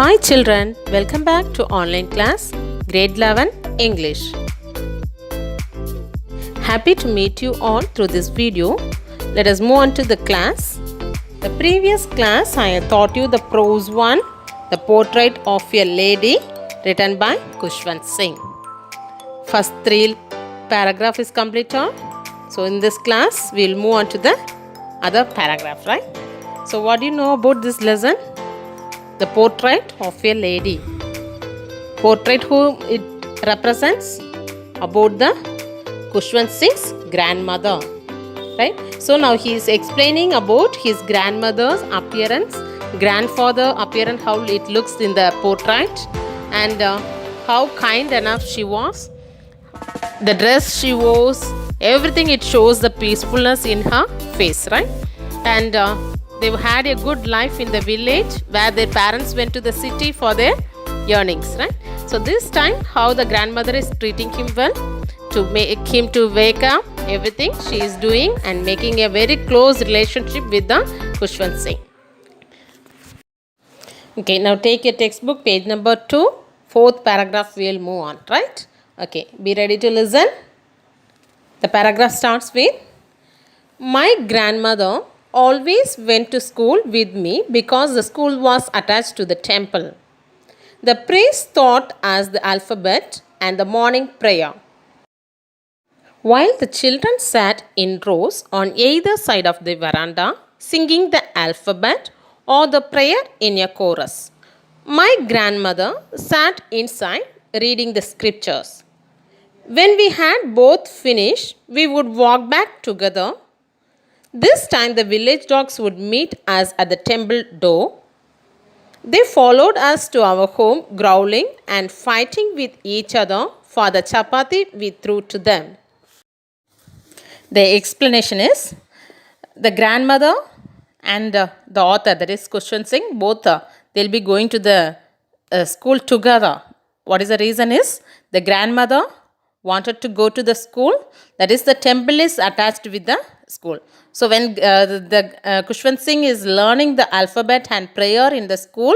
Hi children, welcome back to online class grade 11 English. Happy to meet you all through this video. Let us move on to the class. The previous class I taught you the prose one, the portrait of a lady written by Kushwant Singh. First three paragraph is completed. So in this class we will move on to the other paragraph, right? So what do you know about this lesson? The portrait of a lady. Portrait whom it represents about the Kushwant Singh's grandmother, right? So now he is explaining about his grandmother's appearance, grandfather appearance, how it looks in the portrait, and how kind enough she was. The dress she wore, everything it shows the peacefulness in her face, right? And they had a good life in the village where their parents went to the city for their earnings, right? So this time how the grandmother is treating him well, to make him to wake up, everything she is doing and making a very close relationship with the Kushwant Singh. Okay, now take your textbook, page number 2, fourth paragraph we will move on, right? Okay, be ready to listen. The paragraph starts with, my grandmother always went to school with me because the school was attached to the temple. The priest taught us the alphabet and the morning prayer, while the children sat in rows on either side of the veranda singing the alphabet or the prayer in a chorus. My grandmother sat inside reading the scriptures. When we had both finished, we would walk back together. This time the village dogs would meet us at the temple door. They followed us to our home, growling and fighting with each other for the chapati we threw to them. The explanation is, the grandmother and the author, that is Kushwant Singh, both they'll be going to the school together. What is the reason is, the grandmother wanted to go to the school, that is the temple is attached with the school. So when Kushwant Singh is learning the alphabet and prayer in the school,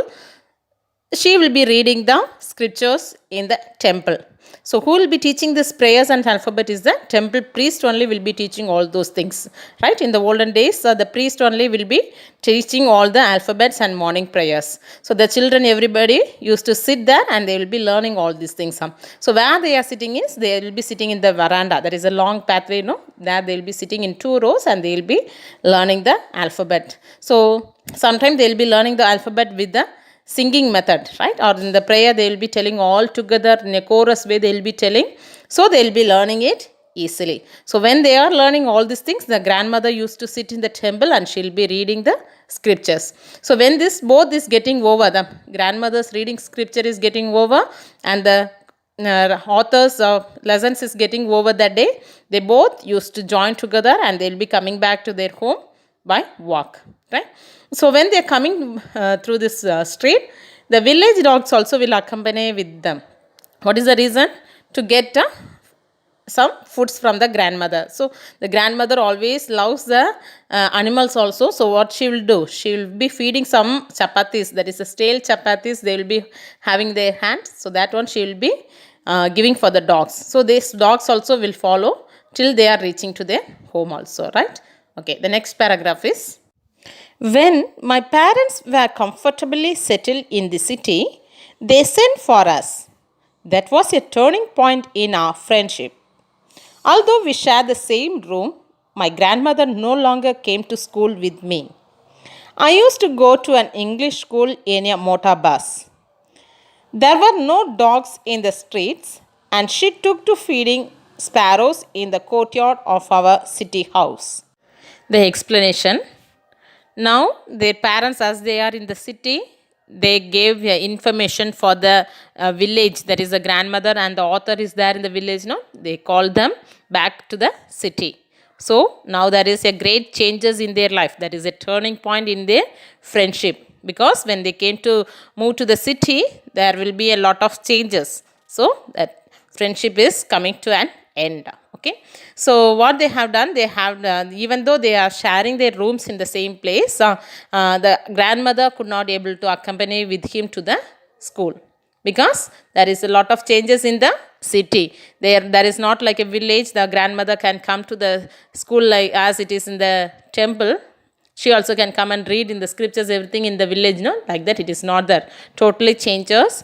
she will be reading the scriptures in the temple. So who will be teaching this prayers and alphabet is the temple priest only will be teaching all those things, right? In the olden days, the priest only will be teaching all the alphabets and morning prayers. So the children, everybody used to sit there and they will be learning all these things. So where they are sitting is, they will be sitting in the veranda. There is a long pathway, there they will be sitting in 2 rows and they will be learning the alphabet. So sometimes they will be learning the alphabet with the singing method, right? Or in the prayer they will be telling all together in a chorus way they will be telling. So they will be learning it easily. So when they are learning all these things, the grandmother used to sit in the temple and she will be reading the scriptures. So when this both is getting over, the grandmother's reading scripture is getting over and the author's lessons is getting over that day, they both used to join together and they will be coming back to their home by walk, right? So when they are coming through this street, the village dogs also will accompany with them. What is the reason? To get some foods from the grandmother. So the grandmother always loves the animals also. So what she will do? She will be feeding some chapatis, that is a stale chapatis they will be having their hands. So that one she will be giving for the dogs. So these dogs also will follow till they are reaching to their home also, right? Okay, the next paragraph is, when my parents were comfortably settled in the city, they sent for us. That was a turning point in our friendship. Although we shared the same room, my grandmother no longer came to school with me. I used to go to an English school in a motor bus. There were no dogs in the streets, and she took to feeding sparrows in the courtyard of our city house. The explanation. Now their parents, as they are in the city, they gave information for the village, that is the grandmother and the author is there in the village, they called them back to the city. So now there is a great changes in their life, that is a turning point in their friendship, because when they came to move to the city, there will be a lot of changes. So that friendship is coming to an end. Okay, so what they have done, they have even though they are sharing their rooms in the same place, the grandmother could not able to accompany with him to the school, because there is a lot of changes in the city. There is not like a village. The grandmother can come to the school like as it is in the temple. She also can come and read in the scriptures, everything in the village, no? Like that, it is not there. Totally changes.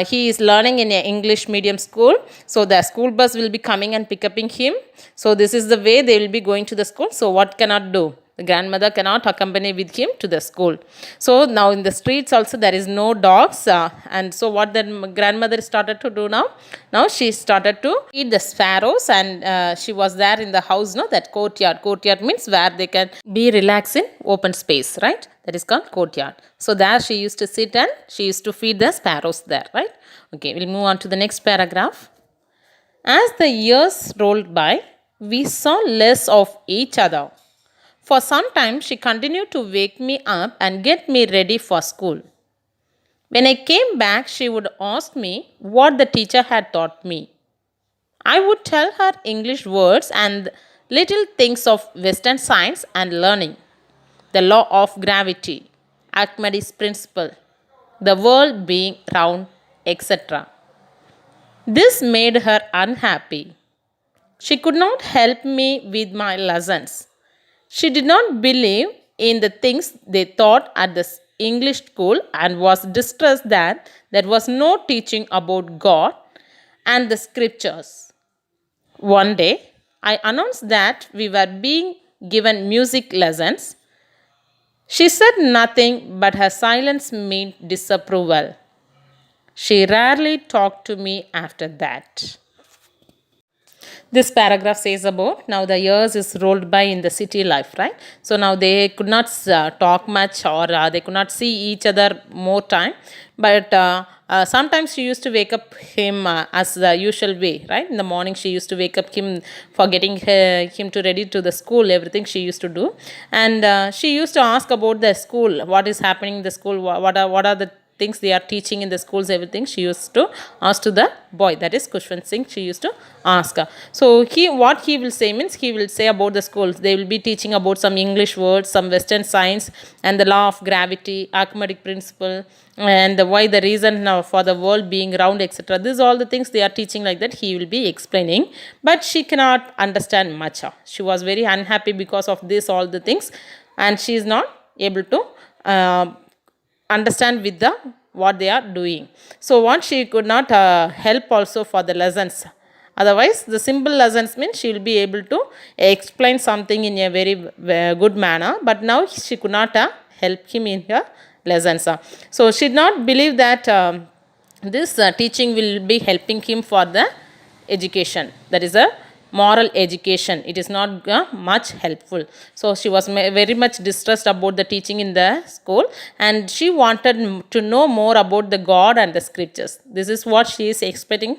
He is learning in an English medium school. So the school bus will be coming and picking him. So this is the way they will be going to the school. So what cannot do? The grandmother cannot accompany with him to the school. So now in the streets also there is no dogs. And so what the grandmother started to do now? Now she started to feed the sparrows, and she was there in the house, no? That courtyard. Courtyard means where they can be relaxed in open space, right? That is called courtyard. So there she used to sit and she used to feed the sparrows there, right? Okay, we'll move on to the next paragraph. As the years rolled by, we saw less of each other. For some time, she continued to wake me up and get me ready for school. When I came back, she would ask me what the teacher had taught me. I would tell her English words and little things of Western science and learning, the law of gravity, Archimedes' principle, the world being round, etc. This made her unhappy. She could not help me with my lessons. She did not believe in the things they taught at the English school and was distressed that there was no teaching about God and the scriptures. One day, I announced that we were being given music lessons. She said nothing, but her silence meant disapproval. She rarely talked to me after that. This paragraph says about now the years is rolled by in the city life, right? So now they could not talk much, or they could not see each other more time, but sometimes she used to wake up him as the usual way, right? In the morning she used to wake up him for getting him to ready to the school, everything she used to do. And she used to ask about the school, what is happening in the school, what are the things they are teaching in the schools, everything she used to ask to the boy, that is Kushwant Singh. She used to ask her. So what he will say means, he will say about the schools, they will be teaching about some English words, some Western science, and the law of gravity, Archimedes principle, and why the reason now for the world being round, etc. These all the things they are teaching, like that he will be explaining, but she cannot understand much. She was very unhappy because of this all the things, and she is not able to understand with the what they are doing. So what she could not help also for the lessons. Otherwise the simple lessons means she will be able to explain something in a very good manner, but now she could not help him in her lessons. So she did not believe that this teaching will be helping him for the education, that is a moral education. It is not much helpful. So she was very much distressed about the teaching in the school, and she wanted to know more about the God and the scriptures. This is what she is expecting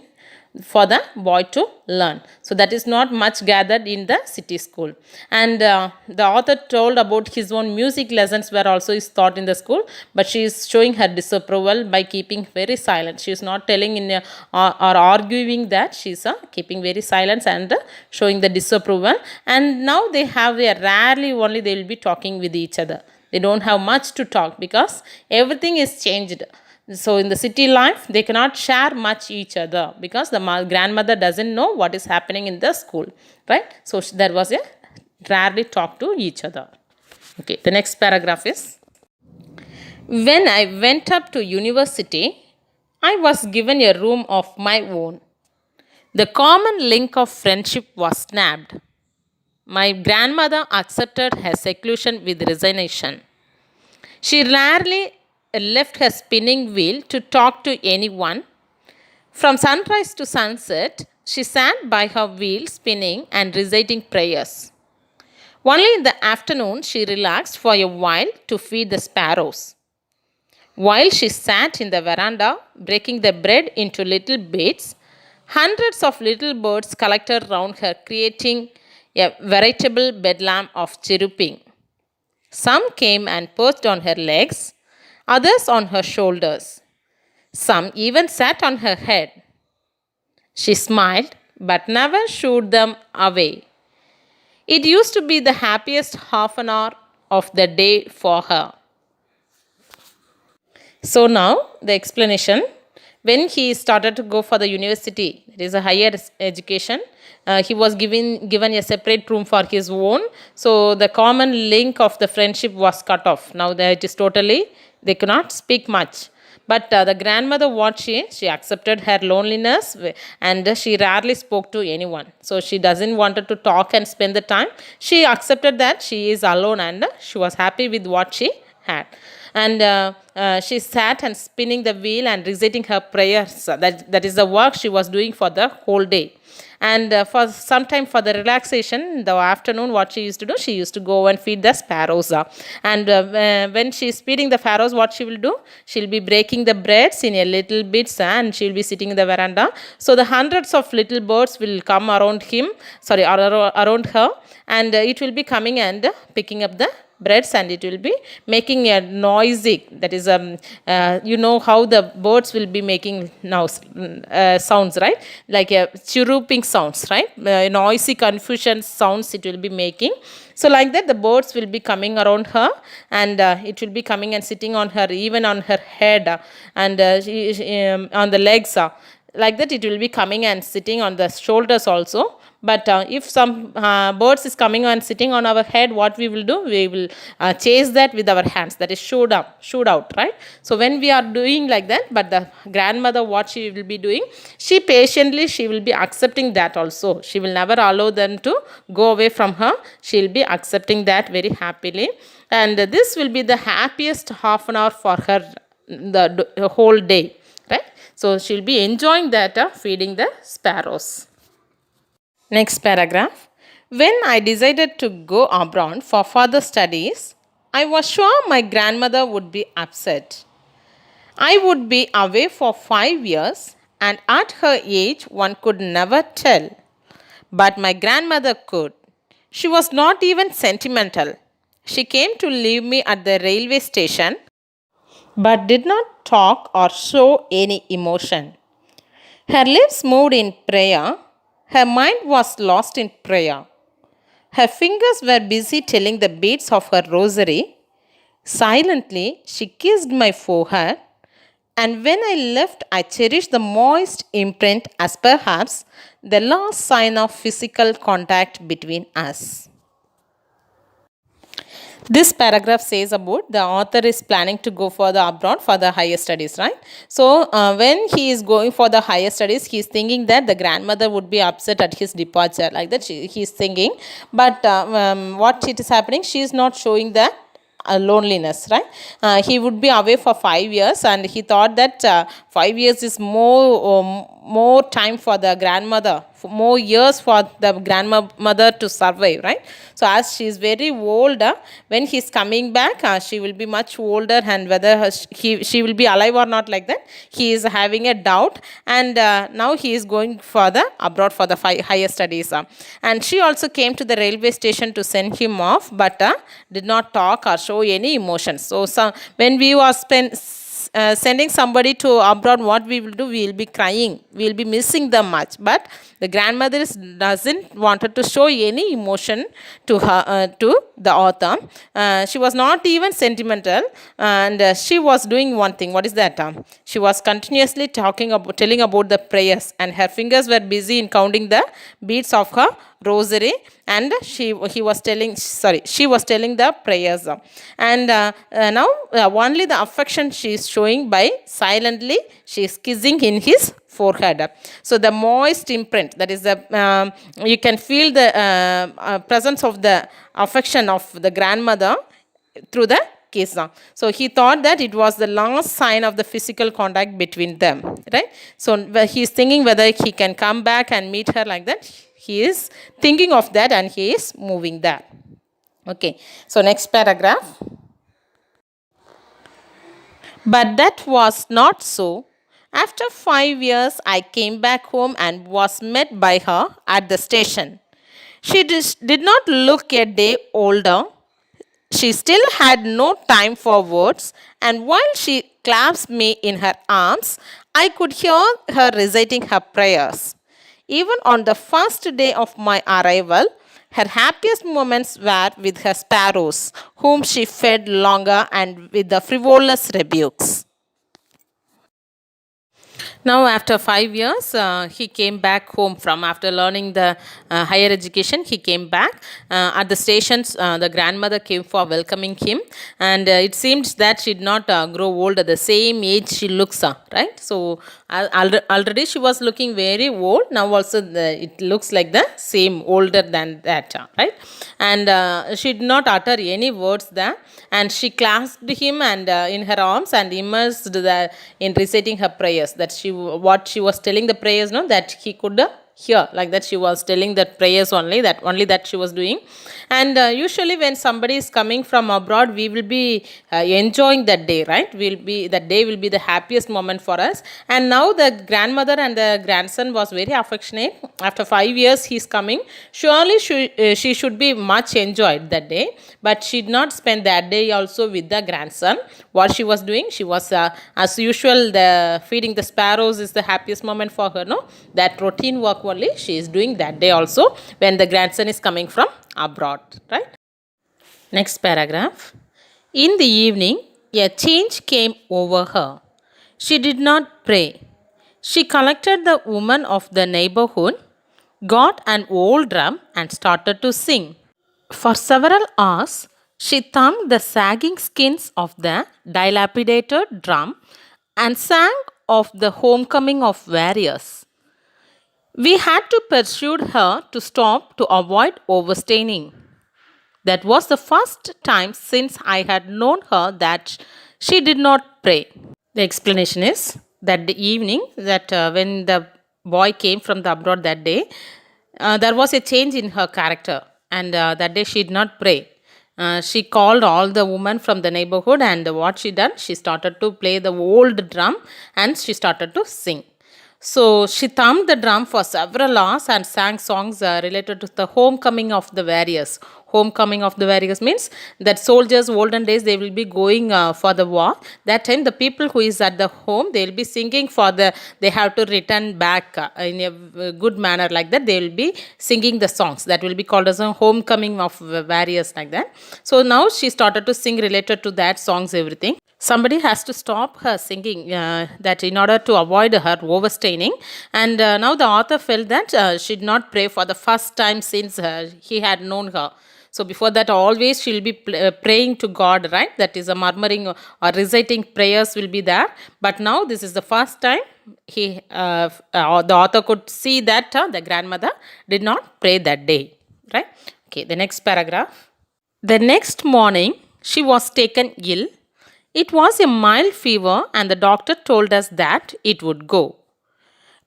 for the boy to learn. So that is not much gathered in the city school. And the author told about his own music lessons were also is taught in the school, but she is showing her disapproval by keeping very silent. She is not telling in or arguing that, she is keeping very silent and showing the disapproval. And now they have rarely only they will be talking with each other. They don't have much to talk because everything is changed. So in the city life, they cannot share much each other because the grandmother doesn't know what is happening in the school, right? So there was a rarely talk to each other. Okay, the next paragraph is, when I went up to university, I was given a room of my own. The common link of friendship was snapped. My grandmother accepted her seclusion with resignation. She rarely left her spinning wheel to talk to anyone. From sunrise to sunset, she sat by her wheel spinning and reciting prayers. Only in the afternoon, she relaxed for a while to feed the sparrows. While she sat in the veranda, breaking the bread into little bits, hundreds of little birds collected round her, creating a veritable bedlam of chirruping. Some came and perched on her legs, others on her shoulders. Some even sat on her head. She smiled, but never shooed them away. It used to be the happiest half an hour of the day for her. So now the explanation. When he started to go for the university, it is a higher education, he was given a separate room for his own. So the common link of the friendship was cut off. Now that it is totally, they cannot speak much. But the grandmother, what she accepted her loneliness, and she rarely spoke to anyone. So she doesn't wanted to talk and spend the time. She accepted that she is alone, and she was happy with what she had. And she sat and spinning the wheel and reciting her prayers. That is the work she was doing for the whole day. And for some time for the relaxation, in the afternoon, what she used to do, she used to go and feed the sparrows. And when she's feeding the sparrows, what she will do, she'll be breaking the breads in a little bits, and she'll be sitting in the veranda. So the hundreds of little birds will come around around her, and it will be coming and picking up the breads, and it will be making a noisy, that is you know how the birds will be making now sounds, right, like a chirruping sounds, right, noisy confusion sounds it will be making. So like that the birds will be coming around her, and it will be coming and sitting on her, even on her head, and on the legs, like that it will be coming and sitting on the shoulders also. But if some birds is coming and sitting on our head, what we will do, we will chase that with our hands, that is shoot out, right. So when we are doing like that, but the grandmother, what she will be doing, she patiently, she will be accepting that also. She will never allow them to go away from her. She will be accepting that very happily, and this will be the happiest half an hour for her, the whole day, right. So she'll be enjoying that feeding the sparrows. Next paragraph. When I decided to go abroad for further studies, I was sure my grandmother would be upset. I would be away for 5 years, and at her age, one could never tell. But my grandmother could. She was not even sentimental. She came to leave me at the railway station, but did not talk or show any emotion. Her lips moved in prayer. Her mind was lost in prayer. Her fingers were busy telling the beads of her rosary. Silently, she kissed my forehead, and when I left, I cherished the moist imprint as perhaps the last sign of physical contact between us. This paragraph says about the author is planning to go for the abroad for the higher studies, right. So when he is going for the higher studies, he is thinking that the grandmother would be upset at his departure, like that he is thinking. But what it is happening, she is not showing that loneliness, right. He would be away for 5 years, and he thought that 5 years is more time for the grandmother, more years for the grandmother to survive, right. So as she is very old, when he is coming back, she will be much older, and whether she will be alive or not, like that he is having a doubt. And now he is going for the abroad for the higher studies, and she also came to the railway station to send him off, but did not talk or show any emotions. So when we was sending somebody to abroad, what we will do, we will be crying, we will be missing them much. But the grandmother doesn't wanted to show any emotion to her, to the author. She was not even sentimental, and she was doing one thing. What is that? She was continuously telling about the prayers, and her fingers were busy in counting the beads of her rosary, and she was telling the prayers. And now only the affection she is showing by silently she is kissing in his forehead. So the moist imprint, that is the you can feel the presence of the affection of the grandmother through the kiss. So he thought that it was the last sign of the physical contact between them, right. So he is thinking whether he can come back and meet her, like that he is thinking of that, and he is moving that. Okay, so next paragraph. But that was not so. After 5 years, I came back home and was met by her at the station. She did not look a day older. She still had no time for words, and while she clasped me in her arms, I could hear her reciting her prayers. Even on the first day of my arrival, her happiest moments were with her sparrows, whom she fed longer and with the frivolous rebukes. Now, after 5 years, he came back home from after learning the higher education. He came back at the stations. The grandmother came for welcoming him, and it seems that she did not grow old at the same age she looks, right? So, already she was looking very old. Now, also it looks like the same older than that, right? And she did not utter any words there, and she clasped him and in her arms and immersed in reciting her prayers. That what she was telling the prayers, no, that he could hear, like that she was telling that prayers only that she was doing. And usually when somebody is coming from abroad, we will be enjoying that day, right? That day will be the happiest moment for us. And now the grandmother and the grandson was very affectionate. After 5 years he's coming, surely she should be much enjoyed that day, but she did not spend that day also with the grandson. What she was doing, she was as usual, the feeding the sparrows is the happiest moment for her, no? That routine work only she is doing that day also when the grandson is coming from abroad, right? Next paragraph. In the evening, a change came over her. She did not pray. She collected the women of the neighborhood, got an old drum, and started to sing. For several hours, she thumbed the sagging skins of the dilapidated drum and sang of the homecoming of warriors. We had to persuade her to stop to avoid overstaining. That was the first time since I had known her that she did not pray. The explanation is that the evening that when the boy came from the abroad that day, there was a change in her character, and that day she did not pray. She called all the women from the neighborhood, and what she done, she started to play the old drum and she started to sing. So she thumped the drum for several hours and sang songs related to the homecoming of the warriors. Homecoming of the warriors means that soldiers, olden days, they will be going for the war. That time, the people who is at the home, they will be singing for they have to return back in a good manner, like that. They will be singing the songs that will be called as a homecoming of warriors, like that. So now she started to sing related to that songs, everything. Somebody has to stop her singing that in order to avoid her overstaining. And now the author felt that she did not pray for the first time since he had known her. So before that, always she'll be praying to God, right? That is a murmuring or reciting prayers will be there. But now this is the first time the author could see that the grandmother did not pray that day, right? Okay, the next paragraph. The next morning, she was taken ill. It was a mild fever, and the doctor told us that it would go.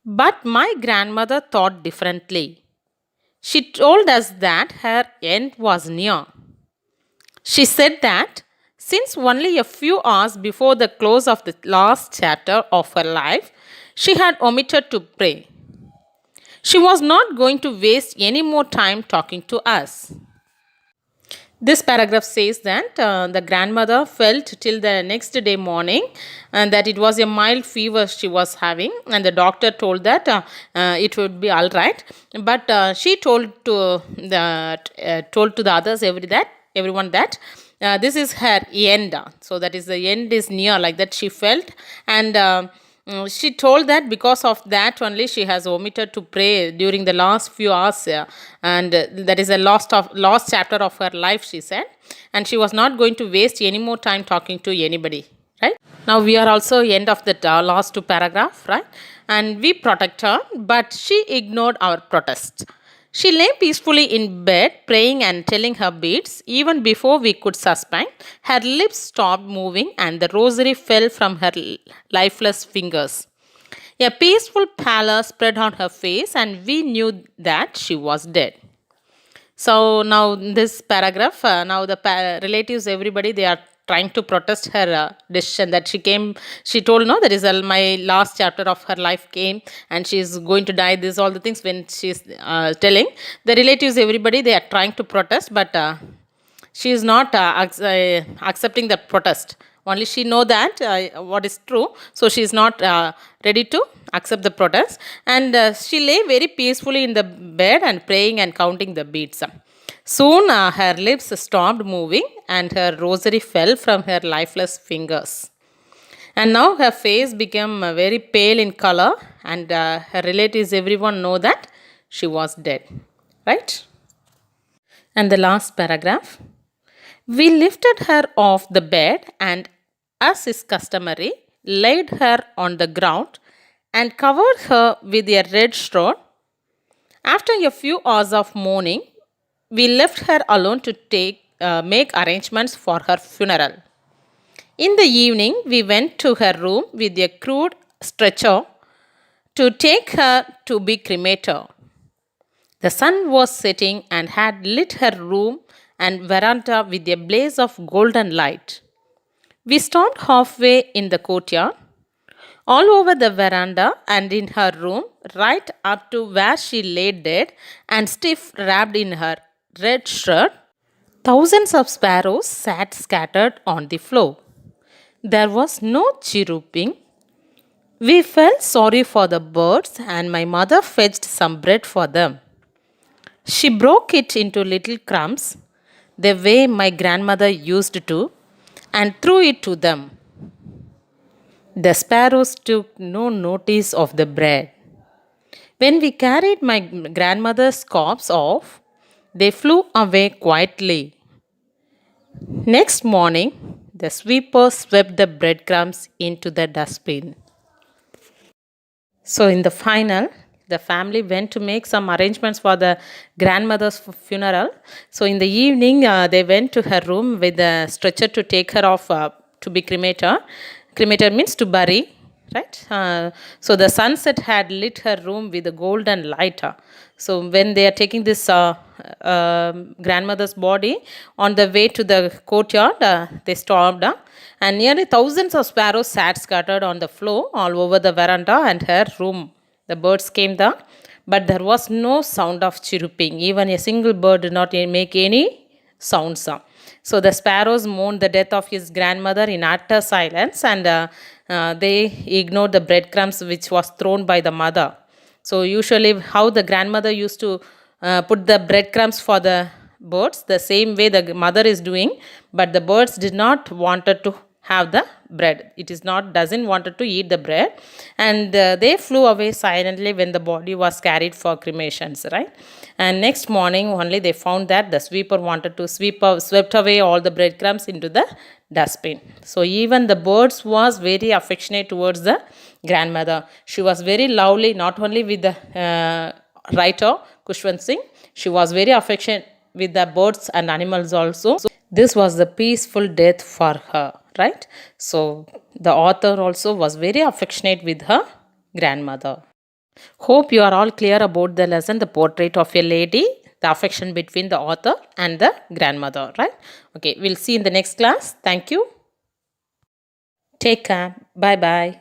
But my grandmother thought differently. She told us that her end was near. She said that since only a few hours before the close of the last chapter of her life, she had omitted to pray. She was not going to waste any more time talking to us. This paragraph says that the grandmother felt till the next day morning and that it was a mild fever she was having, and the doctor told that it would be all right. But she told to the others everyone that this is her end. So that is the end is near, like that she felt. And she told that because of that only she has omitted to pray during the last few hours, and that is the last chapter of her life, she said, and she was not going to waste any more time talking to anybody, right? Now we are also end of the last two paragraph, right? And we protect her, but she ignored our protest. She lay peacefully in bed, praying and telling her beads. Even before we could suspect, her lips stopped moving and the rosary fell from her lifeless fingers. A peaceful pallor spread on her face, and we knew that she was dead. So now this paragraph, now the relatives, everybody, they are trying to protest her decision that she told, no, that is my last chapter of her life came and she is going to die. This all the things when she is telling the relatives, everybody, they are trying to protest, but she is not accepting that protest. Only she know that what is true, so she is not ready to accept the protest, and she lay very peacefully in the bed and praying and counting the beads. Soon her lips stopped moving and her rosary fell from her lifeless fingers. And now her face became very pale in color, and her relatives, everyone know that she was dead. Right? And the last paragraph. We lifted her off the bed and, as is customary, laid her on the ground and covered her with a red shroud. After a few hours of mourning, we left her alone to make arrangements for her funeral. In the evening, we went to her room with a crude stretcher to take her to be cremated. The sun was setting and had lit her room and veranda with a blaze of golden light. We stopped halfway in the courtyard, all over the veranda and in her room, right up to where she lay dead and stiff wrapped in her red shirt. Thousands of sparrows sat scattered on the floor. There was no chirruping. We felt sorry for the birds, and my mother fetched some bread for them. She broke it into little crumbs, the way my grandmother used to, and threw it to them. The sparrows took no notice of the bread. When we carried my grandmother's corpse off, they flew away quietly. Next morning, the sweeper swept the breadcrumbs into the dustbin. So, in the final, the family went to make some arrangements for the grandmother's funeral. So, in the evening, they went to her room with a stretcher to take her off to be cremated. Cremated means to bury, right? So, the sunset had lit her room with a golden light. So, when they are taking this grandmother's body on the way to the courtyard, they stopped. And nearly thousands of sparrows sat scattered on the floor all over the veranda and her room. The birds came there, but there was no sound of chirruping. Even a single bird did not make any sounds. So the sparrows mourned the death of his grandmother in utter silence, and they ignored the breadcrumbs which was thrown by the mother. So usually how the grandmother used to put the breadcrumbs for the birds, the same way the mother is doing, but the birds did not wanted to have the bread. It is not doesn't wanted to eat the bread, and they flew away silently when the body was carried for cremations, right? And next morning only they found that the sweeper wanted to swept away all the breadcrumbs into the dustbin. So even the birds was very affectionate towards the grandmother. She was very lovely, not only with the writer Kushwant Singh, she was very affectionate with the birds and animals also. So this was the peaceful death for her, right? So the author also was very affectionate with her grandmother. Hope you are all clear about the lesson, the portrait of a lady, the affection between the author and the grandmother, right? Okay, we'll see in the next class. Thank you. Take care. Bye bye.